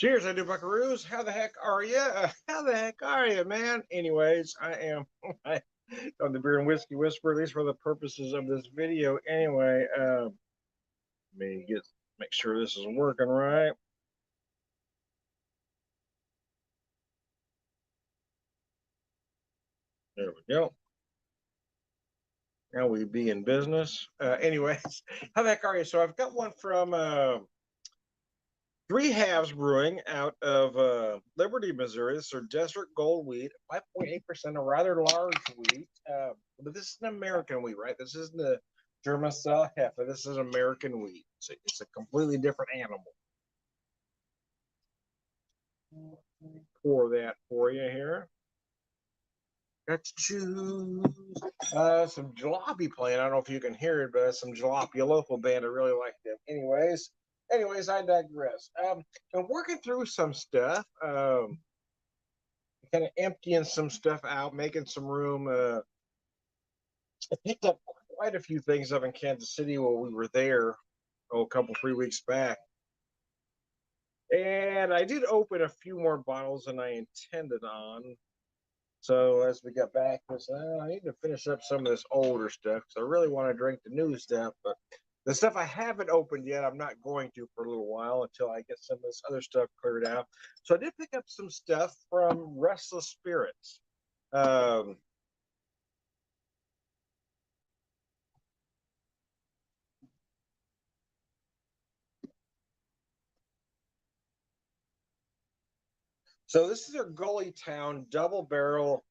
Cheers, I do buckaroos. How the heck are you? How the heck are you, man? Anyways, I am on the Beer and Whiskey Whisper, at least for the purposes of this video. Anyway, let me make sure this is working right. There we go. Now we be in business. Anyways, how the heck are you? So I've got one from Three Halves Brewing out of Liberty, Missouri. This is their Desert Gold wheat, 5.8%, a rather large wheat. But this is an American wheat, right? This isn't a German style Hefe. This is American wheat. It's a completely different animal. Pour that for you here. Got to choose some jalopy playing. I don't know if you can hear it, but some jalopy, a local band. I really like them. Anyways, I digress. I'm working through some stuff, kind of emptying some stuff out, making some room. I picked up quite a few things up in Kansas City while we were there, a couple 3 weeks back, and I did open a few more bottles than I intended on. So as we got back, I said, I need to finish up some of this older stuff because I really want to drink the new stuff, but the stuff I haven't opened yet, I'm not going to for a little while until I get some of this other stuff cleared out. So I did pick up some stuff from Restless Spirits. Um, so this is their Gully Town double barrel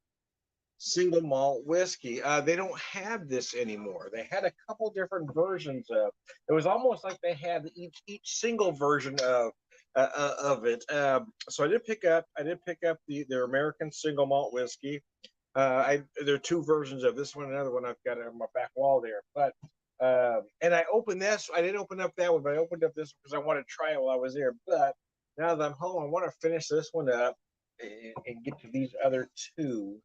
single malt whiskey. They don't have this anymore. They had a couple different versions of. It was almost like they had each single version of it. So I did pick up their American single malt whiskey. There are two versions of this one, another one I've got on my back wall there. But and I opened this. I didn't open up that one, but I opened up this because I wanted to try it while I was there. But now that I'm home, I want to finish this one up and get to these other two.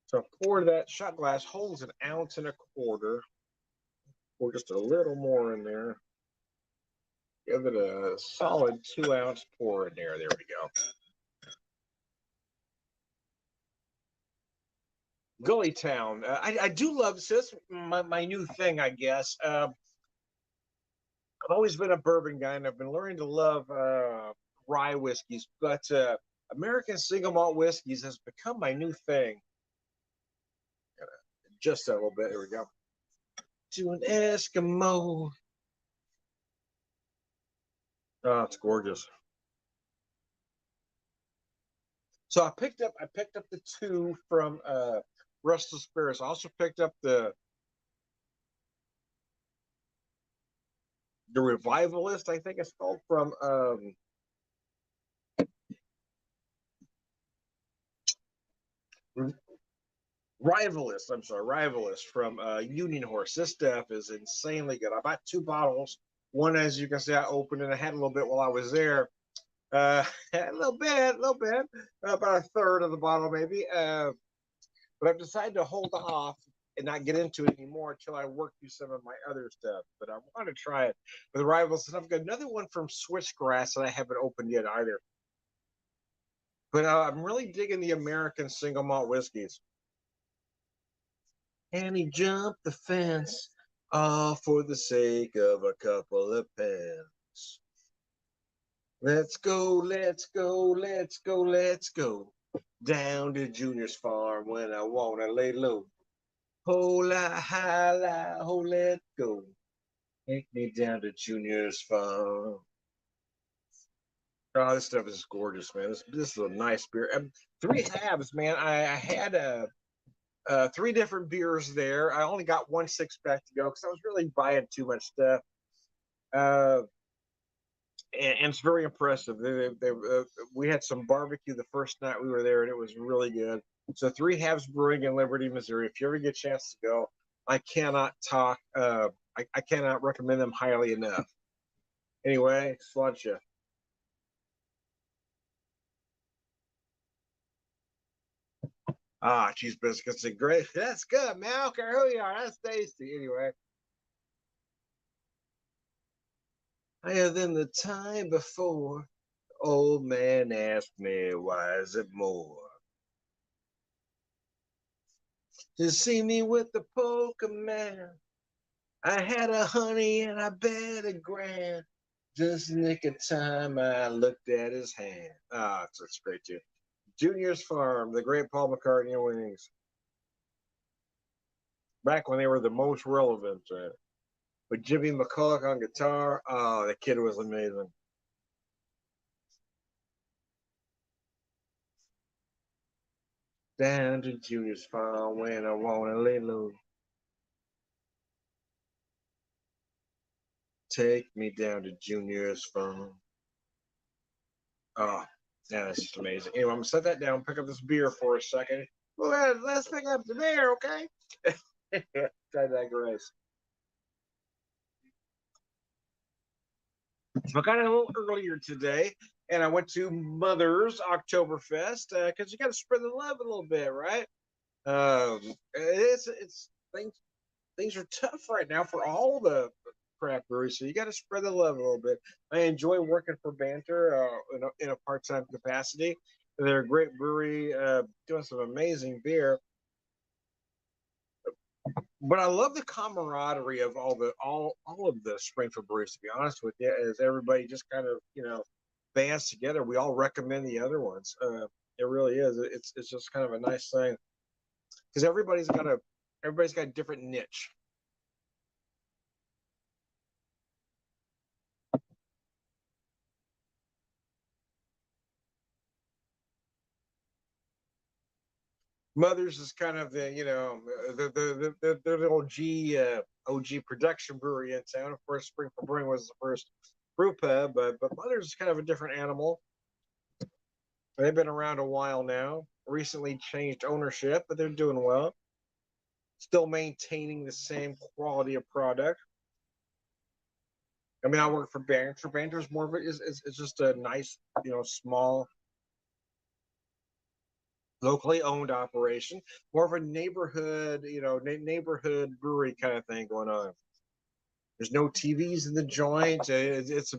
So pour that shot glass holds an ounce and a quarter. Pour just a little more in there. Give it a solid 2 ounce pour in there. There we go. Gully Town. I do love this. This is my new thing, I guess. I've always been a bourbon guy, and I've been learning to love rye whiskeys, but American single malt whiskeys has become my new thing. Just a little bit. Here we go. To an Eskimo. Oh, it's gorgeous. So I picked up the two from Restless Spirits. I also picked up the Revivalist, I think it's called, from Rivalist. I'm sorry, Rivalist from Union Horse. This stuff is insanely good. I bought two bottles. One, as you can see, I opened and I had a little bit while I was there. A little bit, about a third of the bottle maybe. But I've decided to hold off and not get into it anymore until I work through some of my other stuff. But I want to try it with Rivals. And I've got another one from Switchgrass that I haven't opened yet either. But I'm really digging the American single malt whiskeys. And he jumped the fence all for the sake of a couple of pence. Let's go, let's go, let's go, let's go down to Junior's farm when I want to lay low. Ho la, hi la, ho, let's go. Take me down to Junior's farm. Oh, this stuff is gorgeous, man. This is a nice beer. Three Halves, man. I had three different beers there. I only got 1 6 pack to go because I was really buying too much stuff. Uh, and it's very impressive. We had some barbecue the first night we were there, and it was really good. So Three Halves Brewing in Liberty, Missouri. If you ever get a chance to go, I cannot talk. I cannot recommend them highly enough. Anyway, sludge. Ah, cheese biscuits are great. That's good, man. I don't care who you are. That's tasty. Anyway, higher than the time before. Old man asked me, why is it more? To see me with the poker man. I had a honey and I bet a grand. Just nick of time, I looked at his hand. Ah, it's great too. Junior's Farm, the great Paul McCartney and Wings. Back when they were the most relevant. With Jimmy McCulloch on guitar, oh, the kid was amazing. Down to Junior's Farm when I wanna lay low. Take me down to Junior's Farm. Oh, yeah, that's just amazing. Anyway, I'm gonna set that down, pick up this beer for a second. Well, let's pick up the beer, okay? I digress. So I got in a little earlier today, and I went to Mother's Oktoberfest because you got to spread the love a little bit, right? It's things are tough right now for all the craft breweries, so you got to spread the love a little bit. I enjoy working for Banter in a part time capacity. They're a great brewery, doing some amazing beer. But I love the camaraderie of all of the Springfield breweries. To be honest with you, as everybody just kind of bands together, we all recommend the other ones. It really is. It's just kind of a nice thing because everybody's got a different niche. Mothers is kind of the little OG production brewery in town. Of course, Springfield Brewing was the first brew pub, but Mothers is kind of a different animal. They've been around a while now. Recently changed ownership, but they're doing well. Still maintaining the same quality of product. I mean, I work for Banter. Banter is more of it is just a nice, small, locally owned operation. More of a neighborhood, neighborhood brewery kind of thing going on. There's no TVs in the joint. It's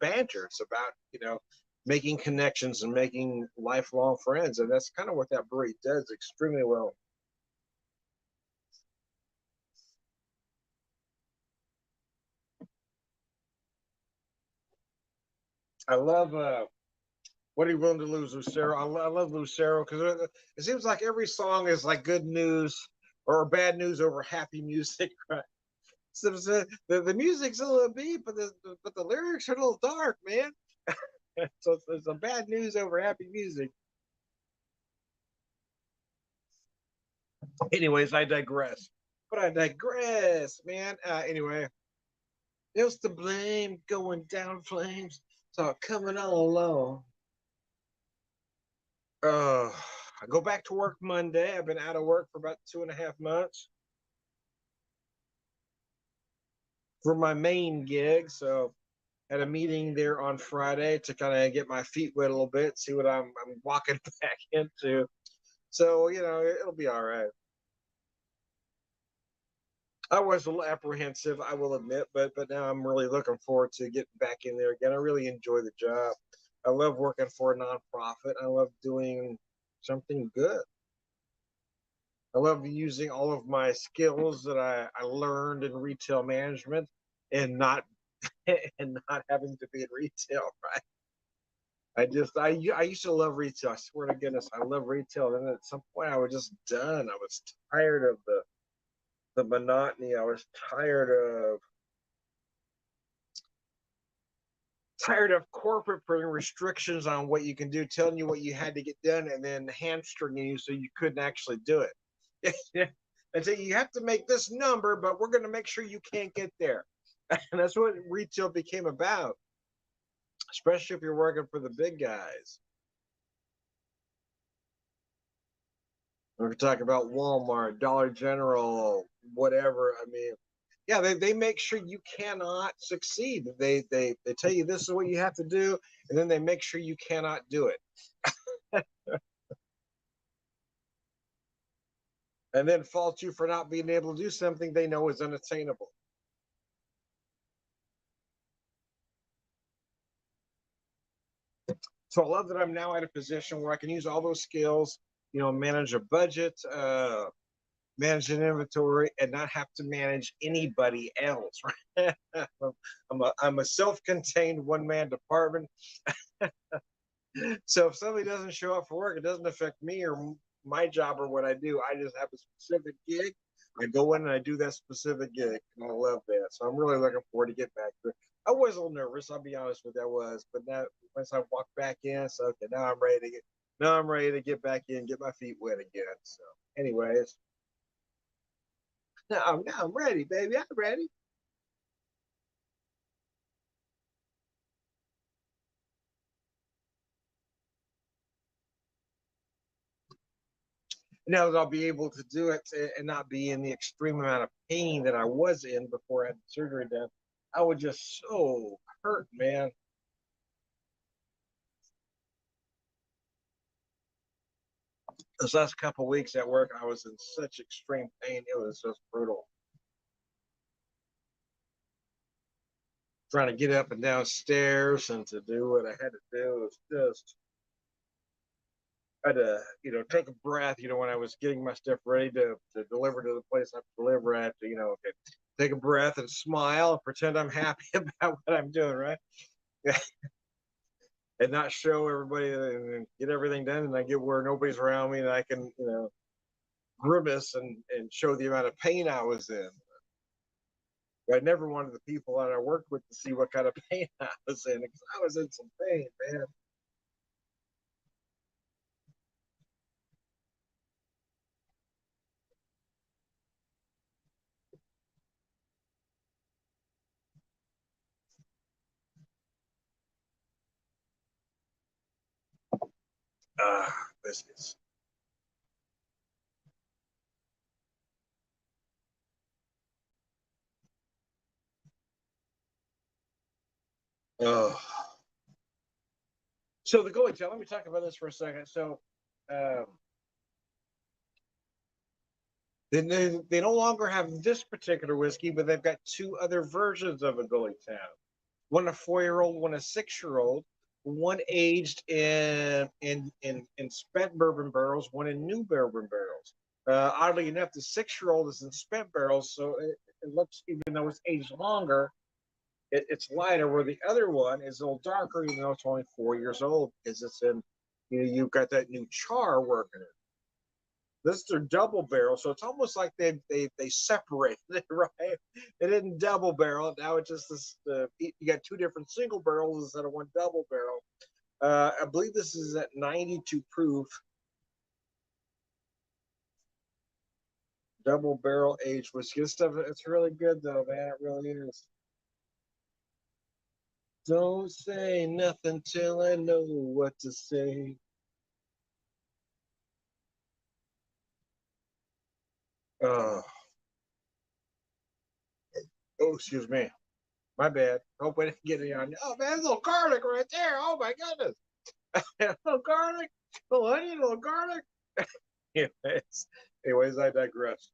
banter. It's about making connections and making lifelong friends, and that's kind of what that brewery does extremely well. I love What Are You Willing to Lose, Lucero? I love Lucero because it seems like every song is like good news or bad news over happy music. Right? So the music's a little beat, but the lyrics are a little dark, man. So it's a bad news over happy music. Anyways, I digress. But I digress, man. Anyway, it was to blame, going down flames, so coming all alone. I go back to work Monday. I've been out of work for about 2.5 months for my main gig. So had a meeting there on Friday to kind of get my feet wet a little bit, see what I'm walking back into. So it'll be all right. I was a little apprehensive, I will admit, but now I'm really looking forward to getting back in there again. I really enjoy the job. I love working for a nonprofit. I love doing something good. I love using all of my skills that I learned in retail management and not and not having to be in retail, right? I used to love retail. I swear to goodness, I love retail. And then at some point I was just done. I was tired of the monotony. I was tired of corporate putting restrictions on what you can do, telling you what you had to get done, and then hamstringing you so you couldn't actually do it. And say you have to make this number, but we're going to make sure you can't get there. And that's what retail became about, especially if you're working for the big guys. We're talking about Walmart, Dollar General, whatever. I mean, yeah, they make sure you cannot succeed. They tell you this is what you have to do, and then they make sure you cannot do it. And then fault you for not being able to do something they know is unattainable. So I love that I'm now at a position where I can use all those skills, manage a budget, manage an inventory, and not have to manage anybody else. Right? I'm a self-contained one-man department. So if somebody doesn't show up for work, it doesn't affect me or my job or what I do. I just have a specific gig. I go in and I do that specific gig, and I love that. So I'm really looking forward to get back to it. I was a little nervous, I'll be honest with you, I was, but now once I walk back in, so okay, now I'm ready to get back in, get my feet wet again. So, anyways, now I'm ready, baby. I'm ready. Now that I'll be able to do it and not be in the extreme amount of pain that I was in before I had the surgery done, I was just so hurt, man. Those last couple of weeks at work, I was in such extreme pain. It was just brutal. Trying to get up and down stairs and to do what I had to do was just, I had to, take a breath, when I was getting my stuff ready to deliver to the place I have to deliver at, okay, take a breath and smile and pretend I'm happy about what I'm doing, right? And not show everybody and get everything done. And I get where nobody's around me and I can, grimace and show the amount of pain I was in. But I never wanted the people that I worked with to see what kind of pain I was in because I was in some pain, man. Biscuits. Oh. So the goalie tail, let me talk about this for a second. So um, they no longer have this particular whiskey, but they've got two other versions of a goalie town. One a 4 year old, one a 6 year old. One aged in spent bourbon barrels, one in new bourbon barrels. Oddly enough, the 6 year old is in spent barrels, so it looks, even though it's aged longer, it's lighter. Where the other one is a little darker, even though it's only 4 years old, because it's in, you've got that new char working it. This is their double barrel, so it's almost like they separated it, right? They didn't double barrel. Now it's just this. You got two different single barrels instead of one double barrel. I believe this is at 92 proof, double barrel aged whiskey. This stuff, it's really good though, man. It really is. Don't say nothing till I know what to say. Oh, oh, excuse me. My bad. Hope I didn't get any on. Oh man, there's a little garlic right there. Oh my goodness. A little garlic, a little onion, a little garlic. Anyways, I digress.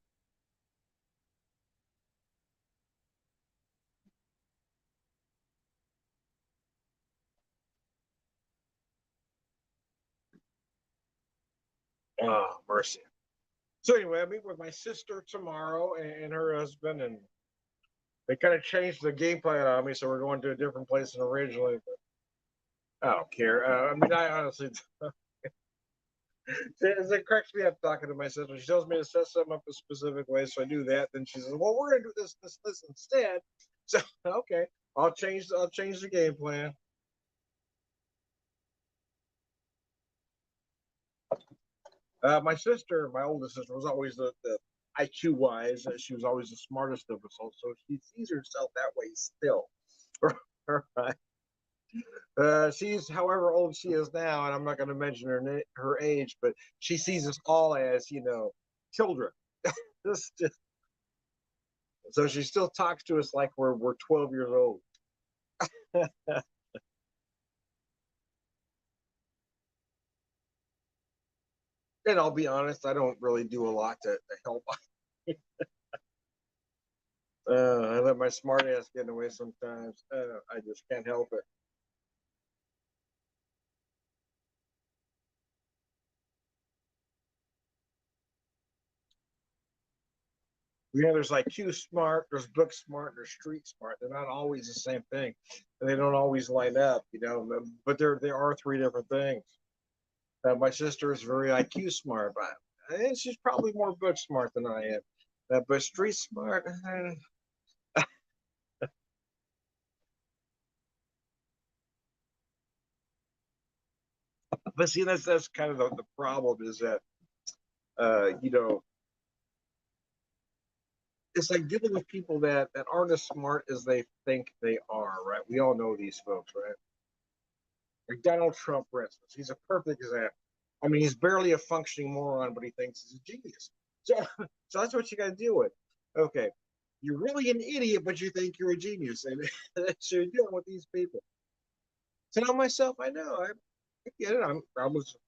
Oh, mercy. So anyway, I meet with my sister tomorrow and her husband, and they kind of changed the game plan on me, so we're going to a different place than originally. But I don't care. I mean, I honestly, it cracks me up talking to my sister. She tells me to set something up a specific way, so I do that. Then she says, "Well, we're gonna do this instead." So okay, I'll change the game plan. My sister, my oldest sister, was always the IQ wise. She was always the smartest of us all, so she sees herself that way still. Right. She's however old she is now, and I'm not going to mention her age, but she sees us all as children. Just, so she still talks to us like we're 12 years old. And I'll be honest, I don't really do a lot to help. I let my smart ass get in the way sometimes. I just can't help it. There's like Q smart, there's book smart, there's street smart. They're not always the same thing, and they don't always line up, But there are three different things. My sister is very IQ smart, but she's probably more book smart than I am. But street smart, but see, that's kind of the problem is that you know it's like dealing with people that aren't as smart as they think they are, right? We all know these folks, right? Like Donald Trump, for instance, he's a perfect example. I mean, he's barely a functioning moron, but he thinks he's a genius. So, so that's what you got to deal with. Okay, you're really an idiot, but you think you're a genius, and so you're dealing with these people. So now myself, I know I get it. I was a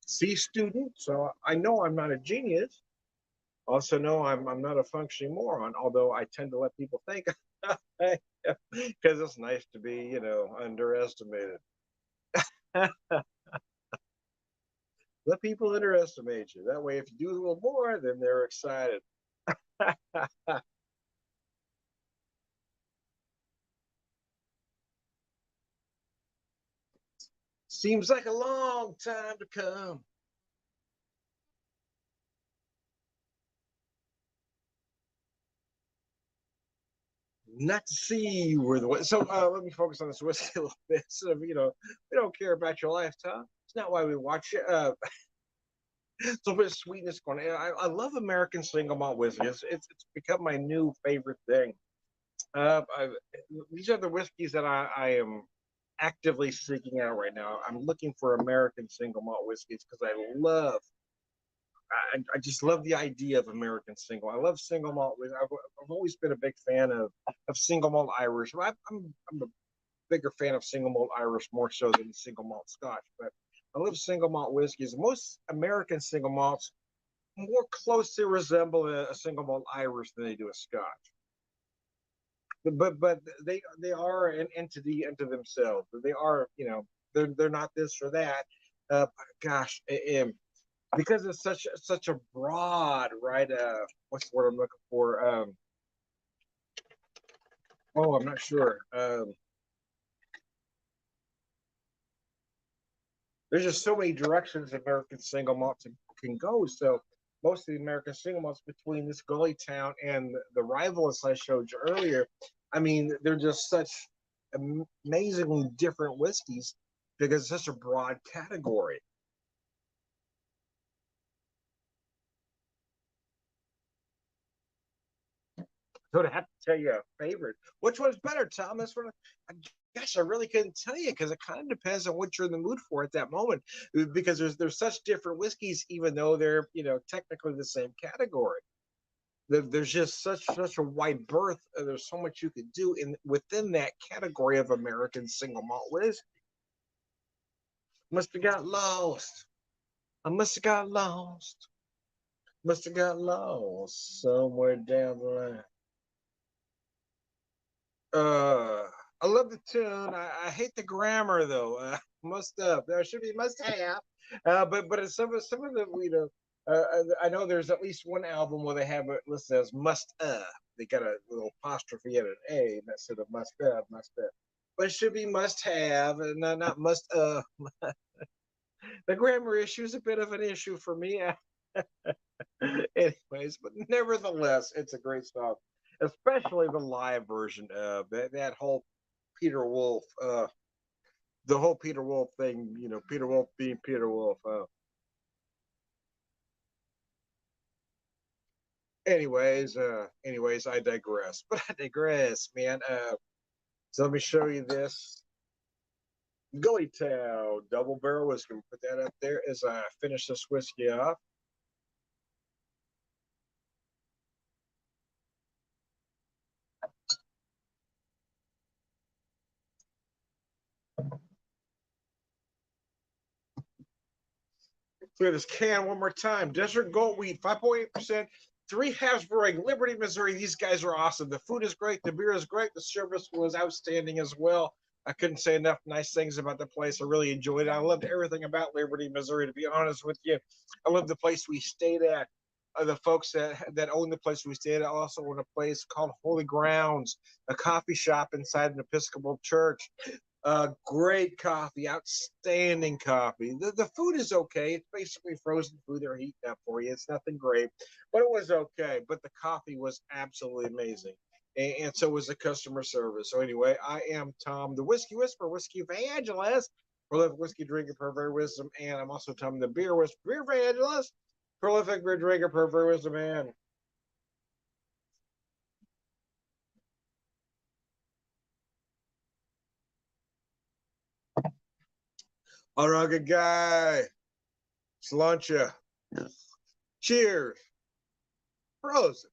C student, so I know I'm not a genius. Also, know I'm not a functioning moron, although I tend to let people think because it's nice to be, underestimated. Let people underestimate you. That way, if you do a little more, then they're excited. Seems like a long time to come. Not to see where the so let me focus on this whiskey a little bit. So we don't care about your lifetime. It's not why we watch it. So bit of sweetness going. I love American single malt whiskey. It's become my new favorite thing. Uh, I, these are the whiskeys that I am actively seeking out right now. I'm looking for American single malt whiskeys because I just love the idea of American single. I love single malt. I've always been a big fan of single malt Irish. I'm a bigger fan of single malt Irish more so than single malt Scotch. But I love single malt whiskeys. Most American single malts more closely resemble a single malt Irish than they do a Scotch. But they are an entity unto themselves. They are they're not this or that. Gosh, because it's such a broad right. What's the word I'm looking for? Oh, I'm not sure. There's just so many directions American single malts can go. So most of the American single malts between this gully town and the rivals I showed you earlier, I mean, they're just such amazingly different whiskeys because it's such a broad category. So to have to tell you a favorite, which one's better, Thomas? I guess I really couldn't tell you because it kind of depends on what you're in the mood for at that moment. Because there's such different whiskeys, even though they're technically the same category. There's just such a wide berth. There's so much you could do in within that category of American single malt whiskey. Must have got lost. I must have got lost. Must have got lost somewhere down the line. Uh, I love the tune. I hate the grammar though. Must have. There should be must have. But some of the I know there's at least one album where they have it listed as must. They got a little apostrophe and an A instead of must have. But it should be must have and not must. The grammar issue is a bit of an issue for me. Anyways, but nevertheless, it's a great song, especially the live version of that whole Peter Wolf, the whole Peter Wolf thing. Peter Wolf being Peter Wolf. Anyways, I digress. But I digress, man. So let me show you this Gully Town double barrel whiskey. Put that up there as I finish this whiskey off. Clear this can one more time. Desert Gold Wheat, 5.8%, three halves brewing, Liberty, Missouri. These guys are awesome. The food is great. The beer is great. The service was outstanding as well. I couldn't say enough nice things about the place. I really enjoyed it. I loved everything about Liberty, Missouri, to be honest with you. I love the place we stayed at. the folks that own the place we stayed at also own a place called Holy Grounds, a coffee shop inside an Episcopal church. Great coffee, outstanding coffee. The food is okay. It's basically frozen food they're heating up for you. It's nothing great, but it was okay. But the coffee was absolutely amazing. And so was the customer service. So anyway, I am Tom, the Whiskey Whisperer, Whiskey Evangelist, prolific whiskey drinker, pervert wisdom, and I'm also Tom, the Beer Whisperer, Beer Evangelist, prolific beer drinker, pervert wisdom, and all right, good guy. Sláinte. Cheers. Frozen.